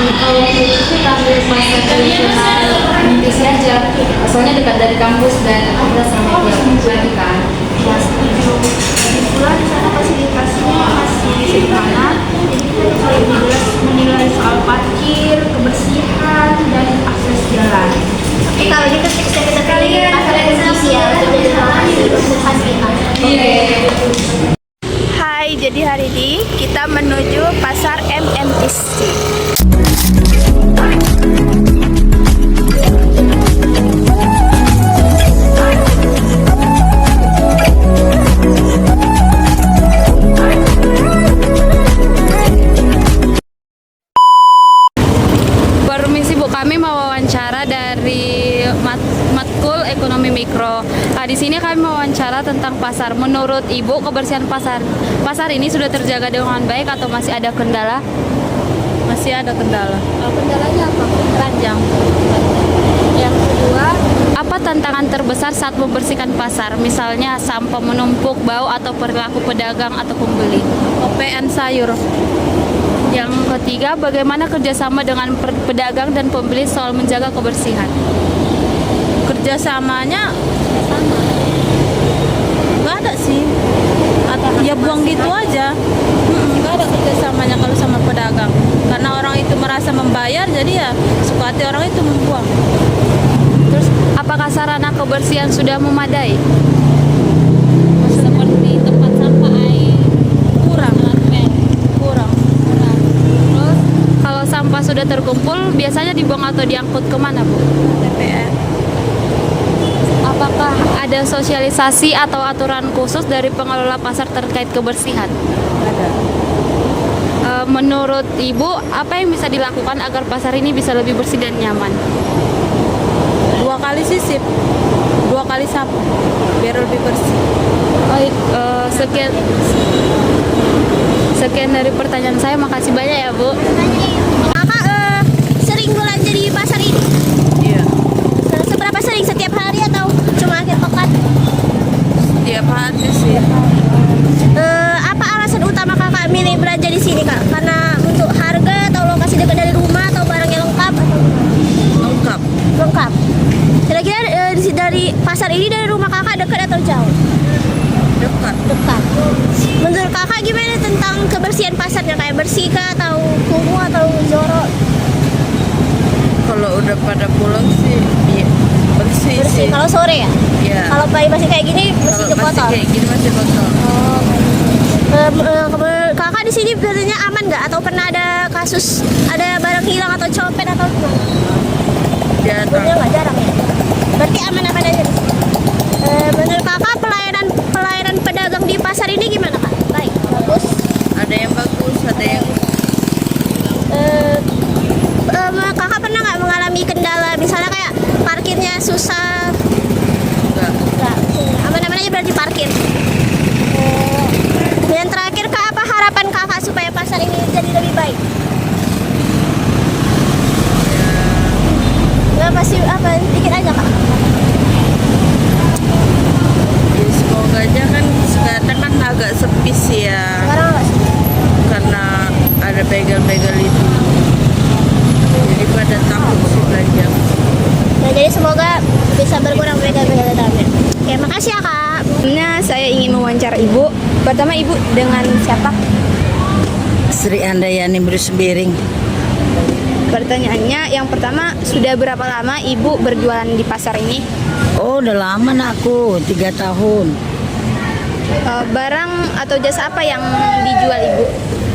Kalau itu kita ambil pasar tradisional Indonesia aja, soalnya dekat dari kampus dan kita sama keluarga kan. Kebetulan di sana fasilitasnya masih sederhana, jadi kita bisa lebih jelas menilai soal parkir, kebersihan, dan akses jalan. Oke, kalau gitu kita pilih pasar Indonesia ya untuk jadi lokasi fasilitas. Hai, jadi hari ini kita menuju pasar MMTC. Permisi Bu, kami mau wawancara dari Matkul Ekonomi Mikro. Di sini kami mau wawancara tentang pasar. Menurut Ibu, kebersihan pasar ini sudah terjaga dengan baik atau masih ada kendala? Masih ada kendala. Kendalanya apa? Ranjang. Yang kedua, apa tantangan terbesar saat membersihkan pasar? Misalnya sampah menumpuk, bau, atau perilaku pedagang atau pembeli? OPN sayur. Yang ketiga, bagaimana kerjasama dengan pedagang dan pembeli soal menjaga kebersihan? Kerjasamanya nggak ada sih, ya buang gitu aja. Nggak ada kerjasamanya kalau sama pedagang, karena orang itu merasa membayar, jadi ya suka hati orang itu membuang. Terus, apakah sarana kebersihan sudah memadai? Seperti tempat sampah air kurang. Terus, kalau sampah sudah terkumpul, biasanya dibuang atau diangkut kemana, Bu? TPN. Apakah ada sosialisasi atau aturan khusus dari pengelola pasar terkait kebersihan? Ada. Menurut Ibu, apa yang bisa dilakukan agar pasar ini bisa lebih bersih dan nyaman? 2 kali sisip, 2 kali sapu, biar lebih bersih. Sekian dari pertanyaan saya. Makasih banyak ya, Bu. Kakak sering belanja di pasar ini? Iya. Seberapa sering? Setiap hari atau cuma akhir pekan? Tiap hari sih. Apa alasan utama kakak milih belanja di sini, Kak? Karena untuk harga atau lokasi dekat dari rumah atau barangnya lengkap atau Lengkap. lengkap? Kira-kira dari pasar ini dari rumah kakak dekat atau jauh? Dekat. Dekat. Menurut kakak gimana tentang kebersihan pasarnya? Kayak bersih kah atau kumuh atau jorok? Kalau udah pada pulang sih, iya, bersih Bersih. sih. Kalau sore ya? Iya. Kalau pagi masih kayak gini masih Kalau masih kotor. kayak gini masih kotor. Kakak di sini biasanya aman nggak? Atau pernah ada kasus ada barang hilang atau copet atau gimana? Jarang. Sebenarnya nggak jarang ya. Berarti aman-aman aja. Menurut kakak pelayanan pedagang di pasar ini gimana, Kak? Baik, bagus. Ada yang bagus, ada yang Kakak pernah nggak mengalami kendala, misalnya kayak parkirnya susah? enggak. Nggak, aman-aman aja berarti parkir. Yang terakhir, Kak, apa harapan kakak supaya pasar ini jadi lebih baik? Nggak, pasti apa? Dikit aja, Kak. Ya, semoga aja kan sekarang kan agak sepi sih ya, Sekarang nggak sih? karena ada begal-begal itu. Jadi pada takut sih belanja. Nah, jadi semoga bisa berkurang begal-begal dalamnya. Oke, makasih ya, Kak. Sebelumnya saya ingin mewawancara Ibu. Pertama, Ibu dengan siapa? Sri Andayani Bruce Biring. Pertanyaannya yang pertama, sudah berapa lama Ibu berjualan di pasar ini? Oh, udah lama nakku, 3 tahun. Barang atau jasa apa yang dijual Ibu?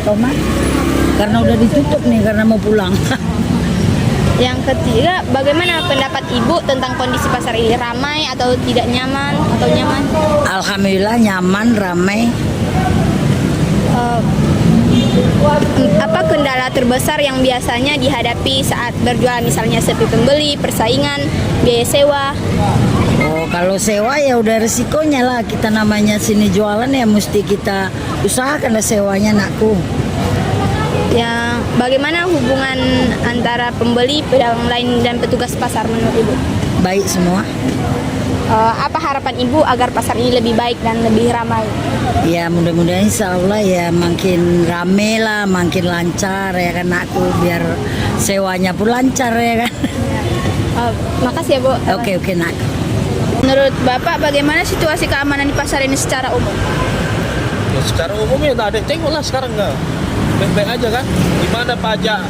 Toma, karena udah ditutup nih karena mau pulang. Yang ketiga, bagaimana pendapat Ibu tentang kondisi pasar ini? Ramai atau tidak nyaman atau nyaman? Alhamdulillah nyaman, ramai. Apa kendala terbesar yang biasanya dihadapi saat berjualan, misalnya sepi pembeli, persaingan, biaya sewa? Oh, kalau sewa ya udah resikonya lah. Kita namanya sini jualan ya mesti kita usahakan lah sewanya nakku. Yang bagaimana hubungan antara pembeli, pedagang lain dan petugas pasar menurut Ibu? Baik semua. Apa harapan Ibu agar pasar ini lebih baik dan lebih ramai? Ya mudah-mudahan insya Allah ya makin rame lah, makin lancar ya kan aku, biar sewanya pun lancar ya kan. Makasih ya Bu. Oke nak. Menurut Bapak bagaimana situasi keamanan di pasar ini secara umum? Ya, secara umum ya tak ada tengok lah sekarang nggak baik-baik aja kan. Gimana pajak?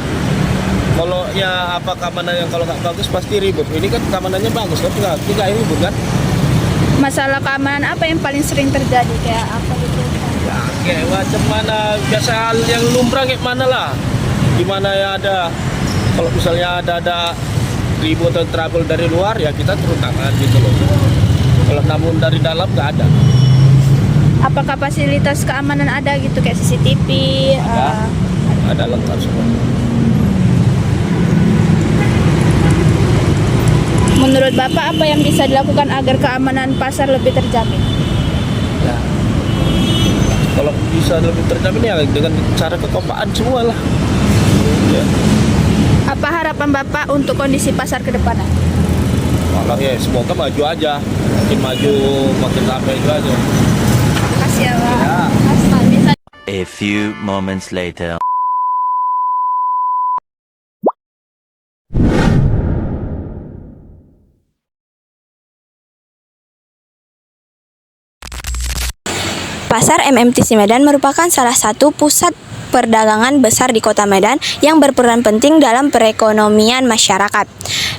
Kalau ya apa keamanan yang kalau nggak bagus pasti ribut. Ini kan keamanannya bagus tapi nggak ribut kan. Masalah keamanan apa yang paling sering terjadi, kayak apa gitu? Ya kayak macam mana biasa hal yang lumrah kayak mana lah. Gimana ya ada kalau misalnya ada ribut atau trouble dari luar ya kita turun tangan gitu loh. Kalau namun dari dalam nggak ada. Apakah fasilitas keamanan ada gitu kayak CCTV? Ada lengkap semua. Menurut Bapak apa yang bisa dilakukan agar keamanan pasar lebih terjamin? Ya. Kalau bisa lebih terjamin ya dengan cara kekompakan semua lah. Ya. Apa harapan Bapak untuk kondisi pasar ke depan? Kalau ya semoga maju aja, makin maju makin ramai itu aja. Makasih ya Pak. Ya. A few moments later. Pasar MMTC Medan merupakan salah satu pusat perdagangan besar di Kota Medan yang berperan penting dalam perekonomian masyarakat.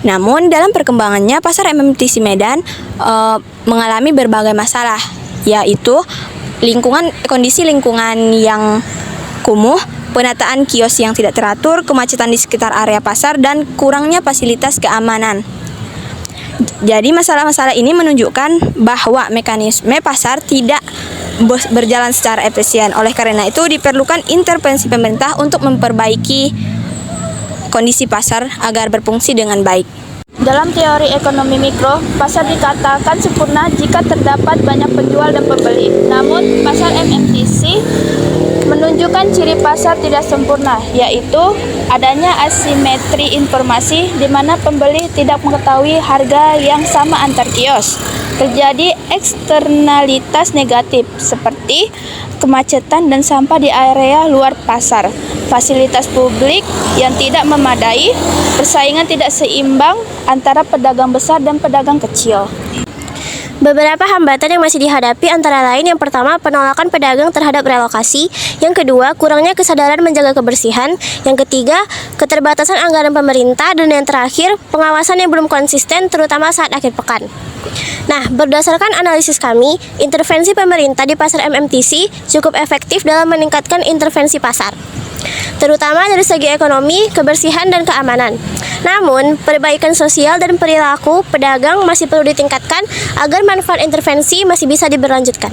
Namun, dalam perkembangannya, pasar MMTC Medan mengalami berbagai masalah, yaitu kondisi lingkungan yang kumuh, penataan kios yang tidak teratur, kemacetan di sekitar area pasar, dan kurangnya fasilitas keamanan. Jadi masalah-masalah ini menunjukkan bahwa mekanisme pasar tidak berjalan secara efisien. Oleh karena itu diperlukan intervensi pemerintah untuk memperbaiki kondisi pasar agar berfungsi dengan baik. Dalam teori ekonomi mikro, pasar dikatakan sempurna jika terdapat banyak penjual dan pembeli. Namun, pasar MMTC menunjukkan ciri pasar tidak sempurna, yaitu adanya asimetri informasi di mana pembeli tidak mengetahui harga yang sama antar kios. Terjadi eksternalitas negatif seperti kemacetan dan sampah di area luar pasar, fasilitas publik yang tidak memadai, persaingan tidak seimbang antara pedagang besar dan pedagang kecil. Beberapa hambatan yang masih dihadapi antara lain yang pertama, penolakan pedagang terhadap relokasi, yang kedua, kurangnya kesadaran menjaga kebersihan, yang ketiga, keterbatasan anggaran pemerintah, dan yang terakhir, pengawasan yang belum konsisten terutama saat akhir pekan. Nah, berdasarkan analisis kami, intervensi pemerintah di pasar MMTC cukup efektif dalam meningkatkan intervensi pasar, terutama dari segi ekonomi, kebersihan, dan keamanan. Namun, perbaikan sosial dan perilaku pedagang masih perlu ditingkatkan agar manfaat intervensi masih bisa diberlanjutkan.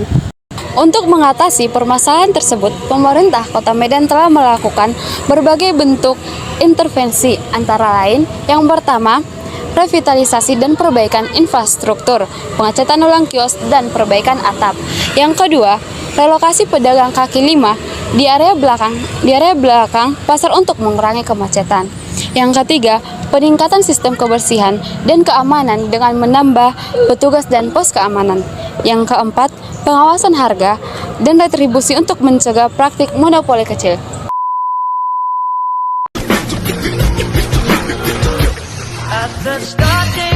Untuk mengatasi permasalahan tersebut, pemerintah Kota Medan telah melakukan berbagai bentuk intervensi, antara lain yang pertama, revitalisasi dan perbaikan infrastruktur, pengecatan ulang kios dan perbaikan atap. Yang kedua, relokasi pedagang kaki lima di area belakang pasar untuk mengurangi kemacetan. Yang ketiga, peningkatan sistem kebersihan dan keamanan dengan menambah petugas dan pos keamanan. Yang keempat, pengawasan harga dan retribusi untuk mencegah praktik monopoli kecil. At the starting